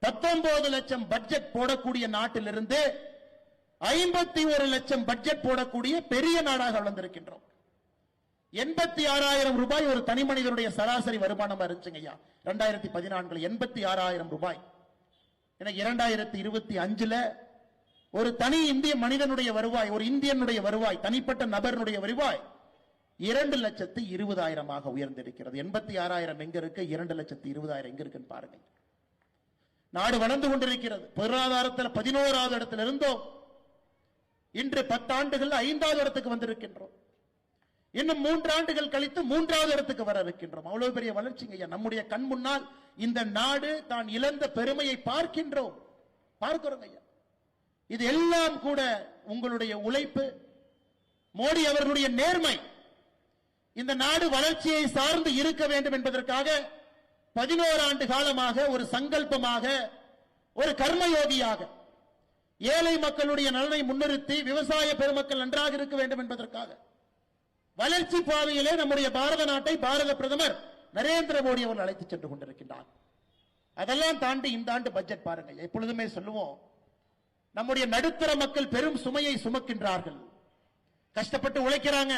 19 லட்சம் பட்ஜெட் போடக்கூடிய நாட்டிலிருந்து 51 லட்சம் பட்ஜெட் போடக்கூடிய பெரிய நாடாக வளர்ந்திருக்கின்றோம். 86,000 ரூபாய் ஒரு தனி மனிதனுடைய சராசரி வருமானம் இருந்துச்சுங்க ஐயா 2014 86,000 ரூபாய். 2025 ஒரு தனி இந்திய மனிதனுடைய வருவாய், ஒரு இந்தியனுடைய வருவாய், தனிப்பட்ட நபருடைய வருவாய் 2,20,000 உயர்ந்திருக்கிறது. 86,000 எங்க இருக்கு, 2,20,000 எங்க இருக்குன்னு பாருங்க. நாடு வளர்ந்து கொண்டிருக்கிறது. பொருளாதாரத்தில் 11வது இடத்தில் இருந்தோம். இன்று 10 ஆண்டுகள் 5வது இடத்துக்கு வந்திருக்கின்றோம். இன்னும் 3 ஆண்டுகள் கழித்து 3வது இடத்துக்கு வர இருக்கின்றோம். அவ்வளவு பெரிய வளர்ச்சிங்க ஐயா. நம்முடைய கண் முன்னால் இந்த நாடு தான் இழந்த பெருமையை பார்க்கிறோம் ஐயா. இது எல்லாம் கூட உங்களுடைய உழைப்பு, மோடி அவர்களுடைய நேர்மை. இந்த நாடு வளர்ச்சியை சார்ந்து இருக்க வேண்டும் என்பதற்காக 11 ஆண்டு காலமாக ஒரு சங்கல்பமாக, ஒரு கர்மயோகியாக ஏழை மக்களுடைய நலனை முன்னிறுத்தி விவசாய பெருமக்கள் நன்றாக இருக்க வேண்டும் என்பதற்காக வளர்ச்சி பாதையிலே நம்முடைய பாரத நாட்டை பாரத பிரதமர் நரேந்திர மோடி அவர்கள் அழைத்து சென்று கொண்டிருக்கின்றார். அதெல்லாம் தாண்டி இந்த ஆண்டு பட்ஜெட் பாருங்க. எப்பொழுதுமே சொல்லுவோம், நம்முடைய நடுத்தர மக்கள் பெரும் சுமையை சுமக்கின்றார்கள். கஷ்டப்பட்டு உழைக்கிறாங்க,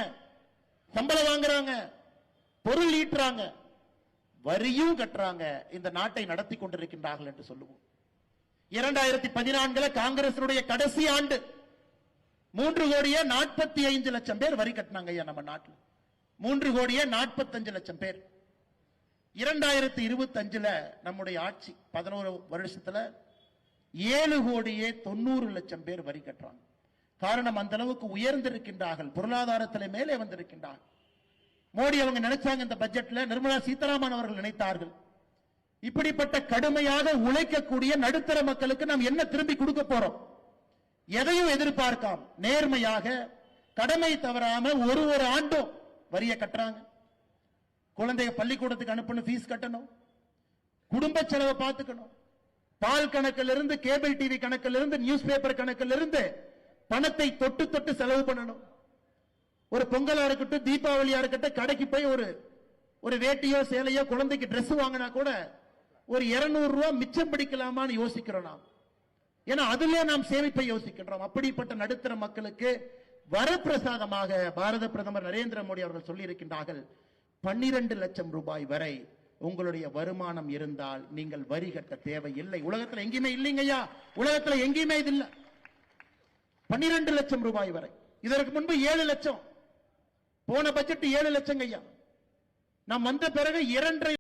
சம்பளம் வாங்குறாங்க, பொருள் ஈட்டுறாங்க, வரியும் கட்டுறாங்க, இந்த நாட்டை நடத்தி கொண்டிருக்கின்றார்கள் என்று சொல்லுவோம். 2014 காங்கிரசினுடைய கடைசி ஆண்டு 3,45,00,000 பேர் வரி கட்டினாங்க ஐயா நம்ம நாட்டில். 3,45,00,000 பேர். 2025 நம்முடைய ஆட்சி 11 வருஷத்துல 7,90,00,000 பேர் வரி கட்டுறாங்க. காரணம், அந்த அளவுக்கு உயர்ந்திருக்கின்றார்கள், பொருளாதாரத்தில் மேலே வந்திருக்கின்றார்கள். மோடி அவங்க நினைச்சாங்க இந்த பட்ஜெட்ல, நிர்மலா சீதாராமன் அவர்கள் நினைத்தார்கள், இப்படிப்பட்ட கடுமையாக உழைக்கக்கூடிய நடுத்தர மக்களுக்கு நாம் என்ன திரும்பி கொடுக்க போறோம்? எதையும் எதிர்பார்க்காம நேர்மையாக கடமை தவறாம ஒரு ஆண்டும் வரிய கட்டுறாங்க. குழந்தைய பள்ளிக்கூடத்துக்கு அனுப்பணும், ஃபீஸ் கட்டணும், குடும்ப செலவை பார்த்துக்கணும், பால் கணக்கில் இருந்து கேபிள் டிவி கணக்கில் இருந்து நியூஸ் பேப்பர் கணக்கில் இருந்து பணத்தை தொட்டு தொட்டு செலவு பண்ணணும். ஒரு பொங்கலா இருக்கட்டும், தீபாவளியா இருக்கட்டும், கடைக்கு போய் ஒரு வேட்டியோ சேலையோ குழந்தைக்கு டிரெஸ் வாங்கினா கூட ஒரு 200 ரூபாய் மிச்சம் பிடிக்கலாமான்னு யோசிக்கிறோம் நாம். ஏன்னா அதிலே நாம் சேமிப்பை யோசிக்கின்றோம். அப்படிப்பட்ட நடுத்தர மக்களுக்கு வரப்பிரசாதமாக பாரத பிரதமர் நரேந்திர மோடி அவர்கள் சொல்லி இருக்கின்றார்கள், 12 லட்சம் ரூபாய் வரை உங்களுடைய வருமானம் இருந்தால் நீங்கள் வரி கட்ட தேவையில்லை. உலகத்தில் எங்கேயுமே இல்லைங்க ஐயா, உலகத்தில் எங்கேயுமே இது இல்லை. 12 லட்சம் ரூபாய் வரை. இதற்கு முன்பு 7 லட்சம், போன பட்ஜெட் 7 லட்சம் ஐயா. நாம் வந்த பிறகு 2.5